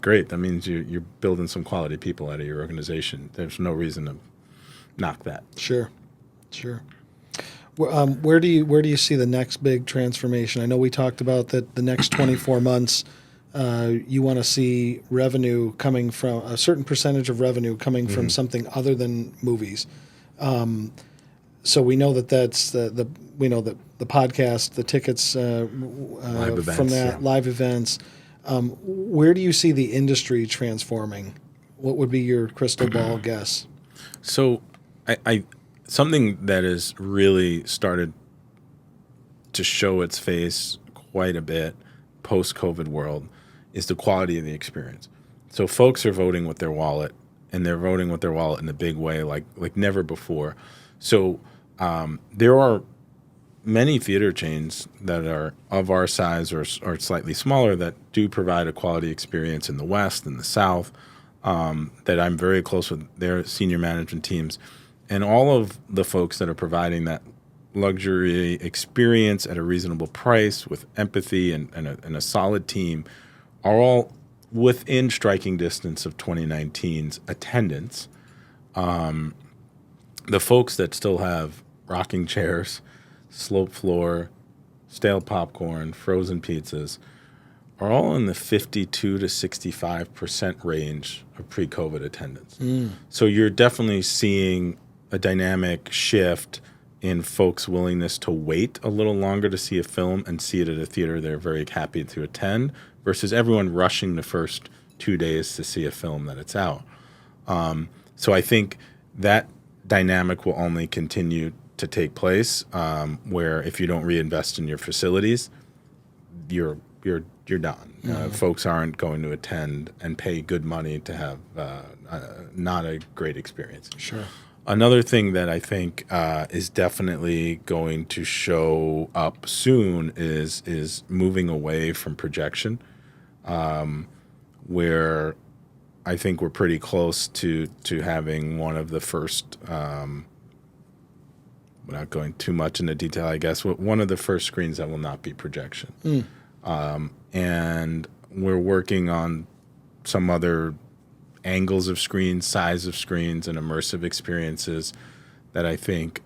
great. That means you're building some quality people out of your organization. There's no reason to knock that. Sure. Where do you see the next big transformation? I know we talked about that the next 24 months, you want to see revenue coming from a certain percentage of revenue coming from something other than movies. So we know that's we know that the podcast, the tickets Live events, from that, live events. Where do you see the industry transforming? What would be your crystal ball guess? So I something that has really started to show its face quite a bit post-COVID world is the quality of the experience. So folks are voting with their wallet, and they're voting with their wallet in a big way like never before. So there are many theater chains that are of our size or slightly smaller that do provide a quality experience in the West and the South, that I'm very close with their senior management teams. And all of the folks that are providing that luxury experience at a reasonable price with empathy and a solid team are all within striking distance of 2019's attendance. The folks that still have rocking chairs, slope floor, stale popcorn, frozen pizzas are all in the 52 to 65% range of pre-COVID attendance. So you're definitely seeing a dynamic shift in folks' willingness to wait a little longer to see a film and see it at a theater they're very happy to attend versus everyone rushing the first 2 days to see a film that it's out. So I think that dynamic will only continue to take place, where if you don't reinvest in your facilities, you're done. Folks aren't going to attend and pay good money to have not a great experience. Sure. Another thing that I think is definitely going to show up soon is moving away from projection, where I think we're pretty close to having one of the first, without going too much into detail, I guess, one of the first screens that will not be projection. And we're working on some other angles of screens, size of screens, and immersive experiences that I think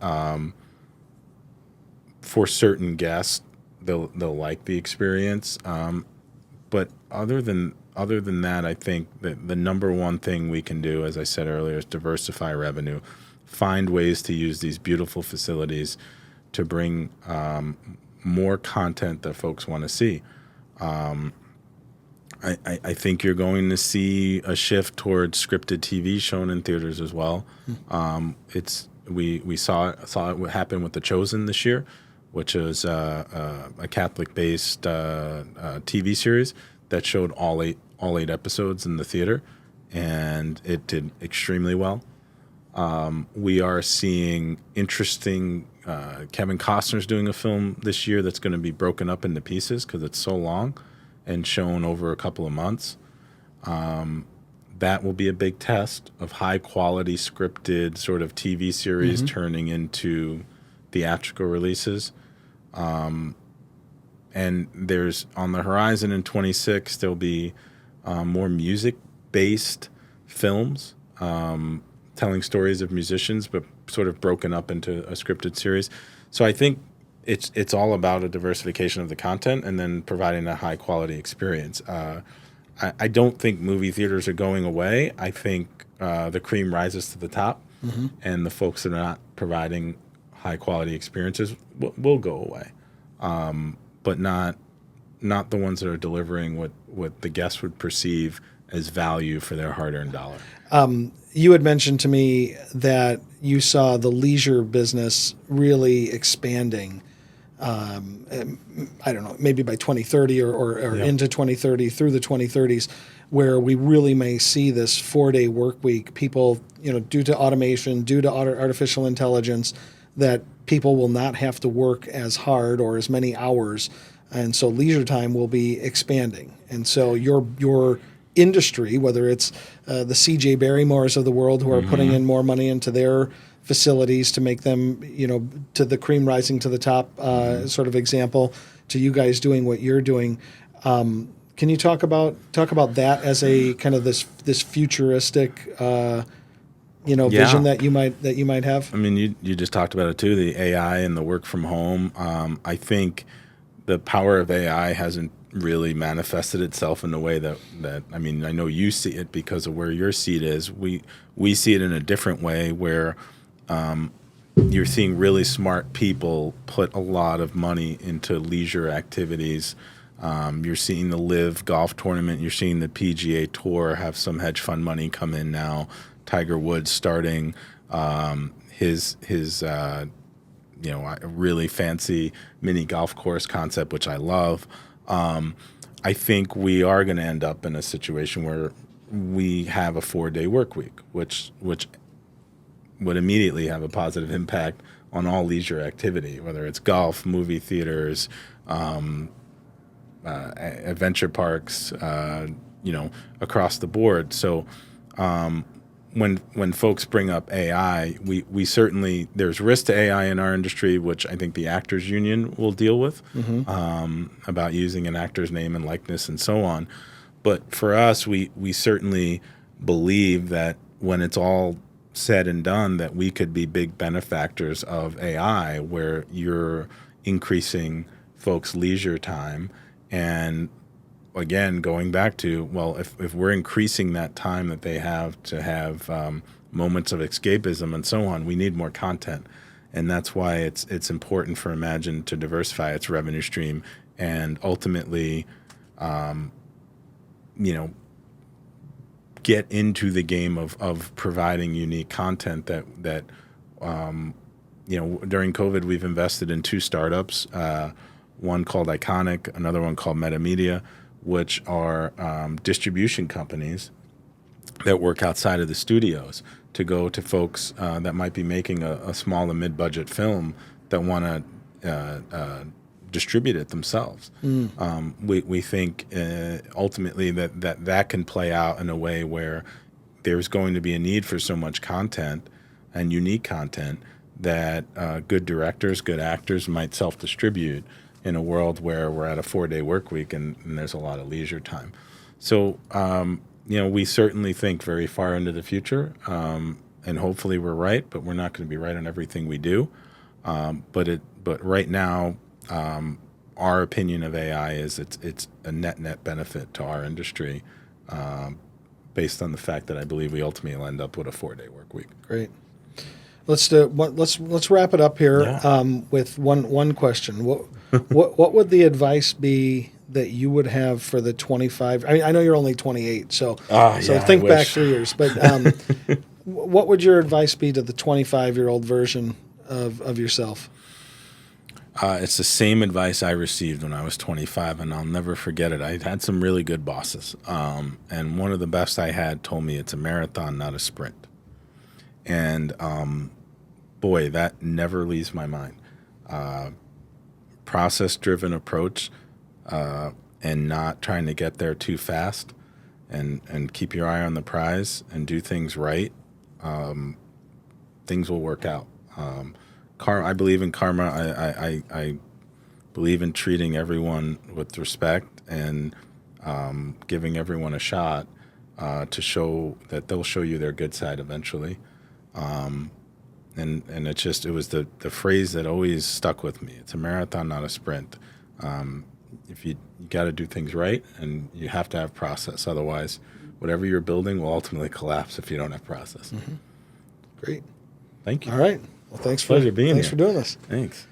for certain guests they'll like the experience. But other than that, I think that the number one thing we can do, as I said earlier, is diversify revenue, find ways to use these beautiful facilities to bring more content that folks want to see. I think you're going to see a shift towards scripted TV shown in theaters as well. We saw it happen with The Chosen this year, which is a Catholic-based TV series that showed all eight episodes in the theater, and it did extremely well. We are seeing interesting. Kevin Costner's doing a film this year that's going to be broken up into pieces because it's so long and shown over a couple of months. That will be a big test of high quality scripted sort of TV series turning into theatrical releases. And there's on the horizon in 26, there'll be more music-based films telling stories of musicians, but sort of broken up into a scripted series. So I think it's all about a diversification of the content and then providing a high-quality experience. I don't think movie theaters are going away. I think the cream rises to the top, and the folks that are not providing high quality experiences will go away, but not the ones that are delivering what the guests would perceive as value for their hard-earned dollar. You had mentioned to me that you saw the leisure business really expanding. I don't know, maybe by 2030 or into 2030 through the 2030s, where we really may see this 4-day work week. People, due to automation, due to artificial intelligence, that people will not have to work as hard or as many hours, and so leisure time will be expanding. And so your industry, whether it's the C.J. Barrymores of the world who are putting in more money into their facilities to make them, to the cream rising to the top sort of example, to you guys doing what you're doing. Can you talk about that as a kind of this futuristic, vision that you might have? I mean, you just talked about it too, the AI and the work from home. I think the power of AI hasn't really manifested itself in the way that I mean, I know you see it because of where your seat is. We see it in a different way where you're seeing really smart people put a lot of money into leisure activities. You're seeing the LIV golf tournament. You're seeing the PGA Tour have some hedge fund money come in now. Tiger Woods starting his really fancy mini golf course concept, which I love. I think we are going to end up in a situation where we have a 4-day work week, which would immediately have a positive impact on all leisure activity, whether it's golf, movie theaters, adventure parks, across the board. So when folks bring up AI, we certainly, there's risk to AI in our industry, which I think the Actors Union will deal with, about using an actor's name and likeness and so on. But for us, we certainly believe that when it's all said and done, that we could be big benefactors of AI, where you're increasing folks' leisure time. And again, going back to, well, if we're increasing that time that they have to have moments of escapism and so on, we need more content. And that's why it's important for Emagine to diversify its revenue stream and ultimately, get into the game of providing unique content that during COVID, we've invested in 2 startups, one called Iconic, another one called Metamedia, which are distribution companies that work outside of the studios to go to folks that might be making a small and mid-budget film that want to distribute it themselves. We think ultimately that can play out in a way where there's going to be a need for so much content and unique content that good directors, good actors might self-distribute in a world where we're at a 4-day work week and there's a lot of leisure time. So, we certainly think very far into the future, and hopefully we're right, but we're not going to be right on everything we do. But right now, our opinion of AI is it's a net benefit to our industry, based on the fact that I believe we ultimately will end up with a 4-day work week. Great. Let's wrap it up here with one question. What would the advice be that you would have for the 25? I mean, I know you're only 28, so think back 3 years. But what would your advice be to the 25-year-old version of yourself? It's the same advice I received when I was 25, and I'll never forget it. I had some really good bosses, and one of the best I had told me it's a marathon, not a sprint. And boy, that never leaves my mind. Process-driven approach, and not trying to get there too fast, and keep your eye on the prize and do things right. Things will work out. I believe in karma. I believe in treating everyone with respect and giving everyone a shot to show that they'll show you their good side eventually. And it was the phrase that always stuck with me. It's a marathon, not a sprint. If you got to do things right, and you have to have process. Otherwise, whatever you're building will ultimately collapse if you don't have process. Great. Thank you. All right. Well, thanks Pleasure being thanks here. for doing this. Thanks.